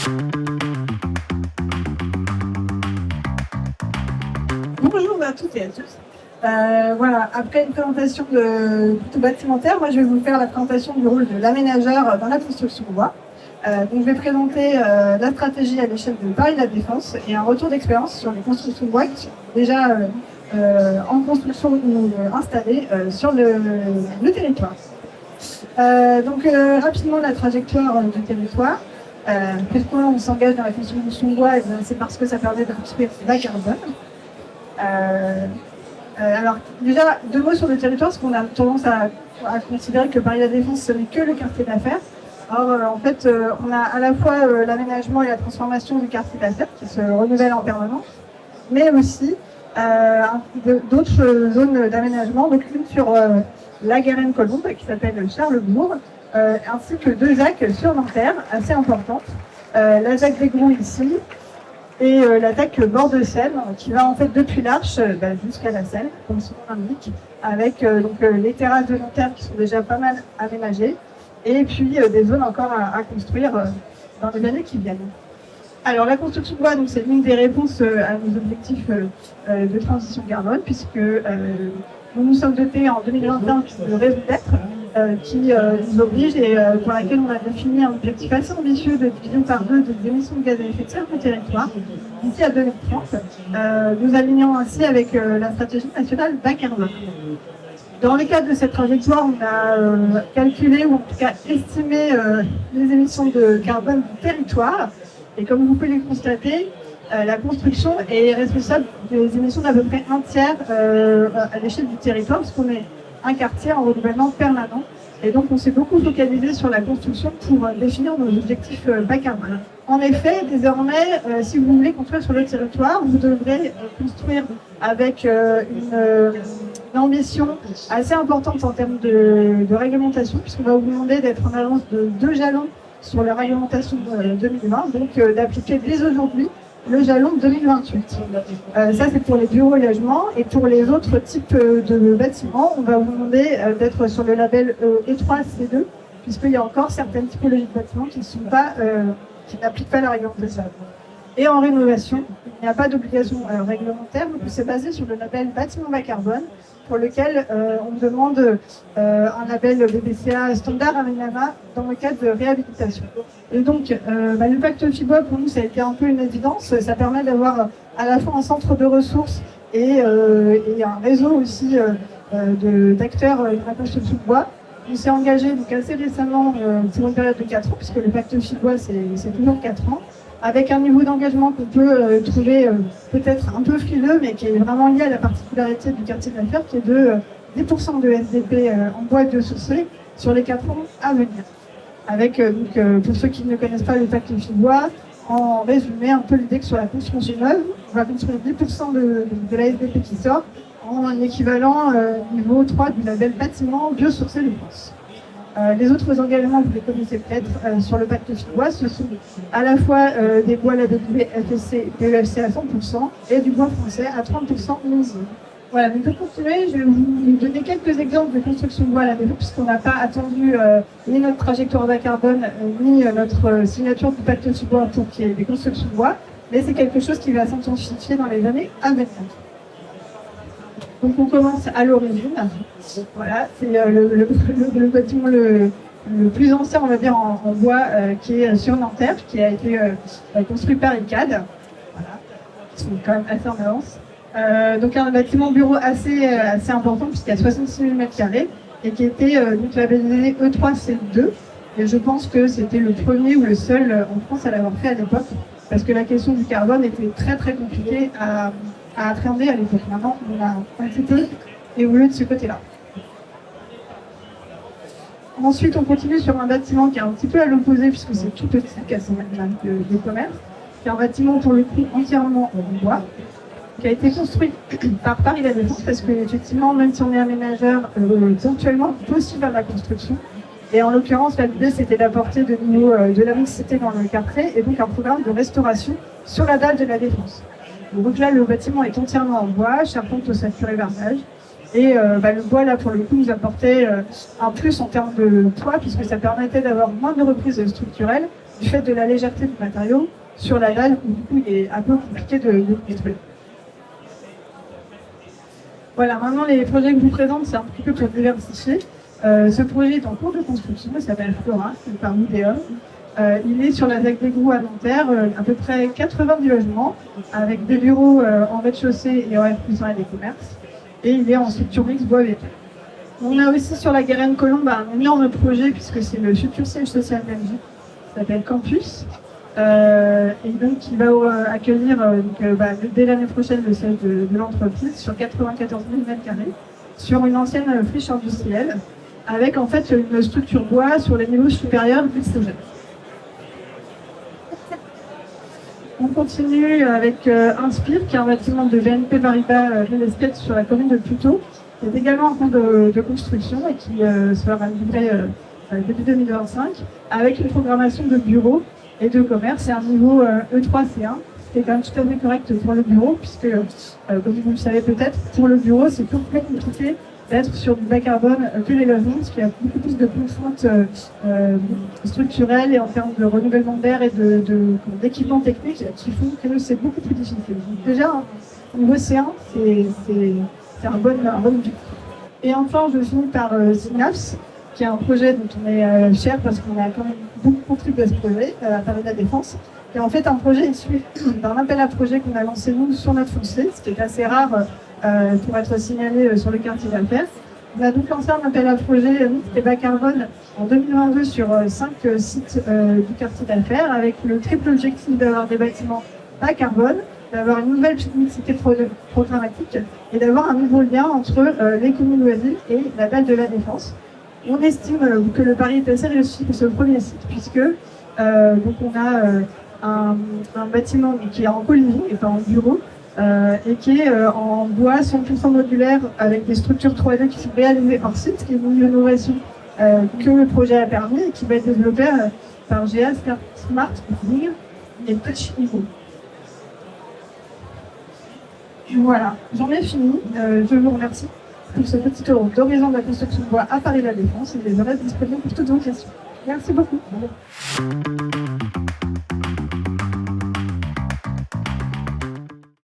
Bonjour à toutes et à tous. Voilà, après une présentation plutôt bâtimentaire, moi je vais vous faire la présentation du rôle de l'aménageur dans la construction de bois. Donc je vais présenter la stratégie à l'échelle de Paris La Défense et un retour d'expérience sur les constructions de bois qui sont déjà en construction ou installées sur le territoire. Rapidement la trajectoire du territoire. Pourquoi on s'engage dans la construction de bois? C'est parce que ça permet de construire bas carbone. Alors déjà, deux mots sur le territoire, parce qu'on a tendance à considérer que Paris La Défense ce n'est que le quartier d'affaires. Or, en fait, on a à la fois l'aménagement et la transformation du quartier d'affaires qui se renouvelle en permanence, mais aussi d'autres zones d'aménagement, donc une sur la Garenne-Colombe qui s'appelle Charlesbourg, ainsi que deux ZAC sur Nanterre, assez importantes. La ZAC d'Aigron ici, et la ZAC bord de Seine, qui va en fait depuis l'Arche jusqu'à la Seine, comme son nom l'indique, avec les terrasses de Nanterre qui sont déjà pas mal aménagées, et puis des zones encore à construire dans les années qui viennent. Alors la construction de bois, c'est l'une des réponses à nos objectifs de transition carbone, puisque nous nous sommes dotés en 2021 de raison d'être qui nous oblige et pour laquelle on a défini un objectif assez ambitieux de division par 2 des émissions de gaz à effet de serre du territoire d'ici à 2030, nous alignant ainsi avec la stratégie nationale bas carbone. Dans le cadre de cette trajectoire, on a calculé ou en tout cas estimé les émissions de carbone du territoire. Et comme vous pouvez le constater, la construction est responsable des émissions d'à peu près un tiers à l'échelle du territoire, parce qu'on est un quartier en renouvellement permanent. Et donc on s'est beaucoup focalisé sur la construction pour définir nos objectifs bas carbone. En effet, désormais, si vous voulez construire sur le territoire, vous devrez construire avec une ambition assez importante en termes de réglementation, puisqu'on va vous demander d'être en avance de 2 jalons sur la réglementation 2020, donc d'appliquer dès aujourd'hui le jalon 2028. Ça, c'est pour les bureaux et logements. Et pour les autres types de bâtiments, on va vous demander d'être sur le label E3C2, puisqu'il y a encore certaines typologies de bâtiments qui n'appliquent pas la réglementation. Et en rénovation, il n'y a pas d'obligation réglementaire, donc c'est basé sur le label bâtiment bas carbone, pour lequel on demande un label BBCA standard Amenama dans le cadre de réhabilitation. Et donc, le pacte FIBOA, pour nous, ça a été un peu une évidence. Ça permet d'avoir à la fois un centre de ressources et un réseau aussi d'acteurs de la construction de bois. On s'est engagé donc assez récemment pour une période de 4 ans, puisque le pacte FIBOA, c'est toujours 4 ans, avec un niveau d'engagement qu'on peut trouver peut-être un peu frileux, mais qui est vraiment lié à la particularité du quartier d'affaires, qui est de 10% de SDP en bois biosourcé sur les 4 ans à venir. Avec, pour ceux qui ne connaissent pas le pacte FIBOA, en résumé, un peu l'idée que sur la construction neuve, on va construire 10% de la SDP qui sort en un équivalent niveau 3 du label bâtiment biosourcé de France. Les autres engagements, vous les connaissez peut-être sur le pacte FIBOA, ce sont à la fois des bois labellisés FSC et PEFC à 100% et du bois français à 30% minimum. Voilà, donc pour continuer, je vais vous donner quelques exemples de construction de bois à la maison, puisqu'on n'a pas attendu ni notre trajectoire bas carbone, ni notre signature du pacte FIBOA pour qu'il y ait des constructions de bois, mais c'est quelque chose qui va s'intensifier dans les années à venir. Donc on commence à l'origine. Voilà, c'est le bâtiment le plus ancien, on va dire, en bois, qui est sur Nanterre, qui a été construit par ICAD. Voilà, ils sont quand même assez en avance. Donc un bâtiment bureau assez important, puisqu'il y a 66 000 m² et qui était labellisé E3C2. Et je pense que c'était le premier ou le seul en France à l'avoir fait à l'époque, parce que la question du carbone était très très compliquée à appréhender à l'époque. Maintenant, on a un petit peu évolué de ce côté-là. Ensuite, on continue sur un bâtiment qui est un petit peu à l'opposé, puisque c'est tout petit, 400 m² de commerce, qui est un bâtiment pour le coup entièrement en bois, qui a été construit par Paris La Défense, parce qu'effectivement, même si on est aménageur, ponctuellement, on peut aussi faire de la construction. Et en l'occurrence, l'idée, c'était d'apporter de la mixité dans le quartier, et donc un programme de restauration sur la dalle de la Défense. Donc là, le bâtiment est entièrement en bois, charpente ossature et vermage. Et le bois, là, pour le coup, nous apportait un plus en termes de poids, puisque ça permettait d'avoir moins de reprises structurelles, du fait de la légèreté du matériau sur la dalle, où du coup il est un peu compliqué de construire. Voilà, maintenant les projets que je vous présente, c'est un petit peu pour diversifier. Ce projet est en cours de construction, il s'appelle Flora, c'est par Midéum. Il est sur la ZAC d'Égrou à Nanterre, à peu près 90 logements, avec des bureaux en rez-de-chaussée et en R+1 et des commerces. Et il est en structure mixte bois béton. On a aussi sur la Garenne-Colombe un énorme projet, puisque c'est le futur siège social Belgique, qui s'appelle Campus. Et donc qui va accueillir dès l'année prochaine le siège de l'entreprise sur 94 000 m², sur une ancienne friche industrielle, avec en fait une structure bois sur les niveaux supérieurs du cégep. On continue avec Inspire, qui est un bâtiment de BNP Paribas Real Estate sur la commune de Puteaux, qui est également en cours de construction et qui sera livré début 2025, avec une programmation de bureaux et de commerce et un niveau E3-C1, ce qui est quand même tout à fait correct pour le bureau, puisque, comme vous le savez peut-être, pour le bureau, c'est tout plus compliqué d'être sur du bas carbone que les logements, parce qu'il y a beaucoup plus de contraintes structurelles et en termes de renouvellement d'air et d'équipements techniques qui font que c'est beaucoup plus difficile. Donc déjà, au niveau C1, c'est un bon objectif. Et enfin, je finis par Synapse, qui est un projet dont on est fier parce qu'on a quand même beaucoup contribué à ce projet, à Paris La Défense. Et en fait, un projet issu d'un appel à projet qu'on a lancé nous sur notre foncier, ce qui est assez rare pour être signalé sur le quartier d'affaires. On a donc lancé un appel à projet mixte et bas carbone en 2022 sur 5 sites du quartier d'affaires, avec le triple objectif d'avoir des bâtiments bas carbone, d'avoir une nouvelle mixité programmatique et d'avoir un nouveau lien entre les communes loisirs et la dalle de La Défense. On estime que le pari est assez réussi pour ce premier site, puisque donc on a un bâtiment qui est en co-living et pas en bureau, et qui est en bois 100% modulaire avec des structures 3D qui sont réalisées hors site, qui est une innovation que le projet a permis et qui va être développé par GA Smart Building et Touch Evo. Voilà, j'en ai fini. Je vous remercie pour ce petit tour d'horizon de la construction de bois à Paris La Défense et je reste disponible pour toutes vos questions. Merci beaucoup.